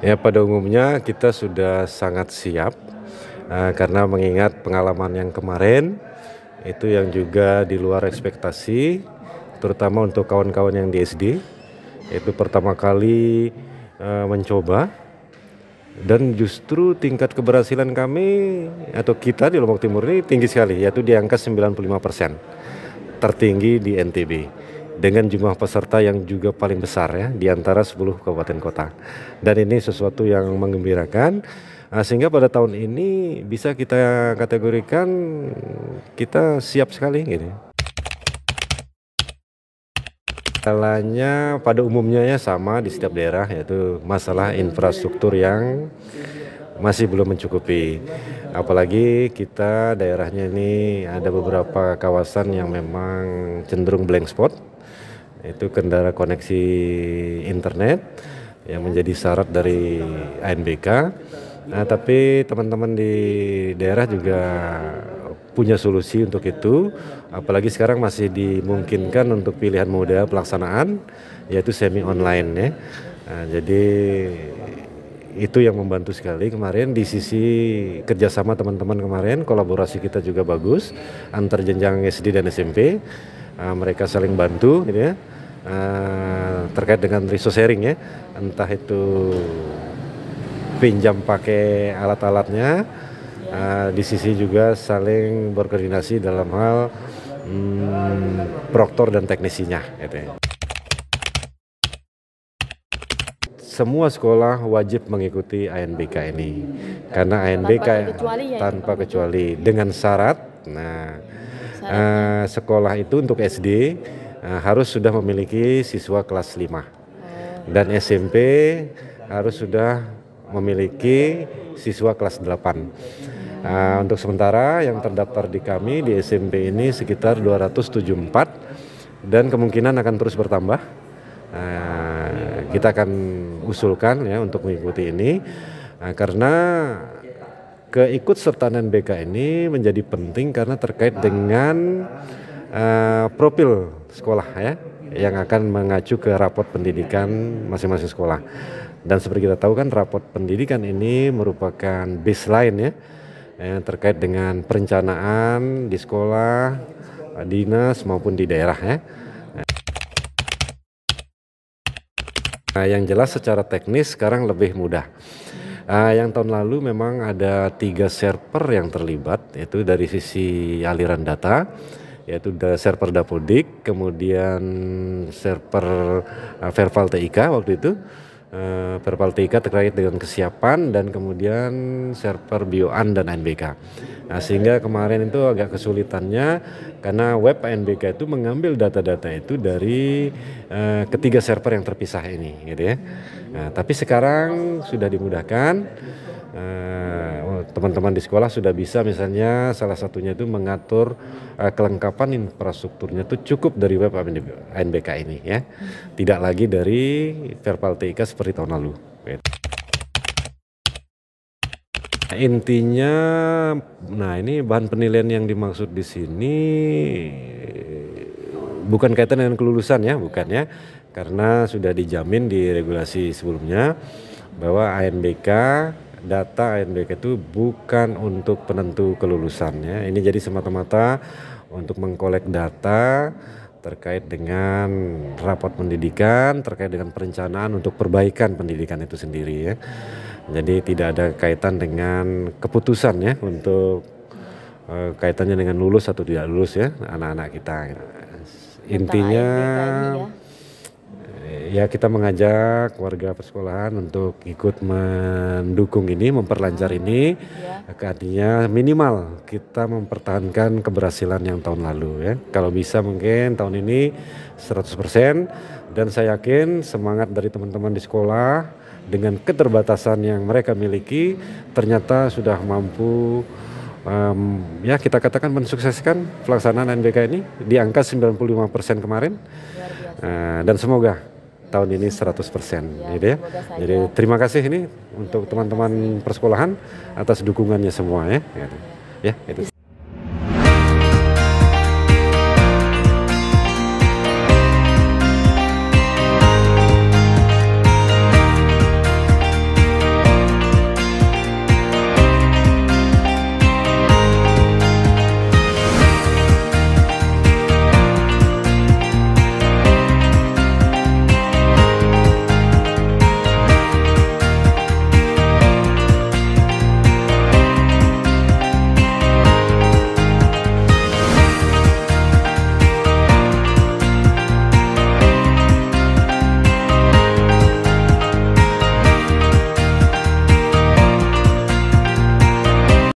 Ya, pada umumnya kita sudah sangat siap, karena mengingat pengalaman yang kemarin, itu yang juga di luar ekspektasi, terutama untuk kawan-kawan yang di SD, itu pertama kali, mencoba dan justru tingkat keberhasilan kami atau kita di Lombok Timur ini tinggi sekali, yaitu di angka 95%, tertinggi di NTB. Dengan jumlah peserta yang juga paling besar ya di antara 10 kabupaten kota. Dan ini sesuatu yang menggembirakan, sehingga pada tahun ini bisa kita kategorikan kita siap sekali gitu. Masalahnya pada umumnya ya sama di setiap daerah, yaitu masalah infrastruktur yang masih belum mencukupi. Apalagi kita daerahnya ini ada beberapa kawasan yang memang cenderung blank spot. Itu kendala koneksi internet yang menjadi syarat dari ANBK. Tapi teman-teman di daerah juga punya solusi untuk itu, apalagi sekarang masih dimungkinkan untuk pilihan mode pelaksanaan, yaitu semi online ya. Jadi itu yang membantu sekali kemarin di sisi kerjasama teman-teman kemarin, kolaborasi kita juga bagus antar jenjang SD dan SMP. Mereka saling bantu gitu ya, terkait dengan resource sharing ya, entah itu pinjam pakai alat-alatnya, di sisi juga saling berkoordinasi dalam hal proktor dan teknisinya gitu ya. Semua sekolah wajib mengikuti ANBK ini, karena ANBK tanpa kecuali dengan syarat. Sekolah itu untuk SD harus sudah memiliki siswa kelas 5 dan SMP harus sudah memiliki siswa kelas 8. Untuk sementara yang terdaftar di kami di SMP ini sekitar 274 dan kemungkinan akan terus bertambah. Kita akan usulkan ya untuk mengikuti ini, karena keikutsertaan ANBK ini menjadi penting karena terkait dengan profil sekolah ya, yang akan mengacu ke rapot pendidikan masing-masing sekolah. Dan seperti kita tahu kan, rapot pendidikan ini merupakan baseline ya, yang terkait dengan perencanaan di sekolah, dinas maupun di daerah ya. Yang jelas secara teknis sekarang lebih mudah. Yang tahun lalu memang ada 3 server yang terlibat, yaitu dari sisi aliran data, yaitu server Dapodik, kemudian server Verval TIK waktu itu, Verval TIK terkait dengan kesiapan, dan kemudian server BioAN dan ANBK. Sehingga kemarin itu agak kesulitannya karena web ANBK itu mengambil data-data itu dari ketiga server yang terpisah ini gitu ya. Tapi sekarang sudah dimudahkan, teman-teman di sekolah sudah bisa misalnya salah satunya itu mengatur kelengkapan infrastrukturnya itu cukup dari web ANBK ini ya, tidak lagi dari Verval TIK seperti tahun lalu. Intinya, nah ini bahan penilaian yang dimaksud di sini bukan kaitan dengan kelulusan ya, bukan ya, karena sudah dijamin di regulasi sebelumnya bahwa data ANBK itu bukan untuk penentu kelulusan ya. Ini jadi semata-mata untuk mengkolek data terkait dengan rapot pendidikan, terkait dengan perencanaan untuk perbaikan pendidikan itu sendiri ya. Jadi tidak ada kaitan dengan keputusan ya untuk kaitannya dengan lulus atau tidak lulus ya anak-anak kita. Intinya ya kita mengajak warga persekolahan untuk ikut mendukung ini, memperlancar ini. Artinya minimal kita mempertahankan keberhasilan yang tahun lalu ya. Kalau bisa mungkin tahun ini 100%, dan saya yakin semangat dari teman-teman di sekolah dengan keterbatasan yang mereka miliki ternyata sudah mampu ya kita katakan mensukseskan pelaksanaan ANBK ini di angka 95% kemarin, dan semoga tahun ini 100% gitu ya. Jadi terima kasih ini untuk teman-teman persekolahan atas dukungannya semua ya. Ya itu.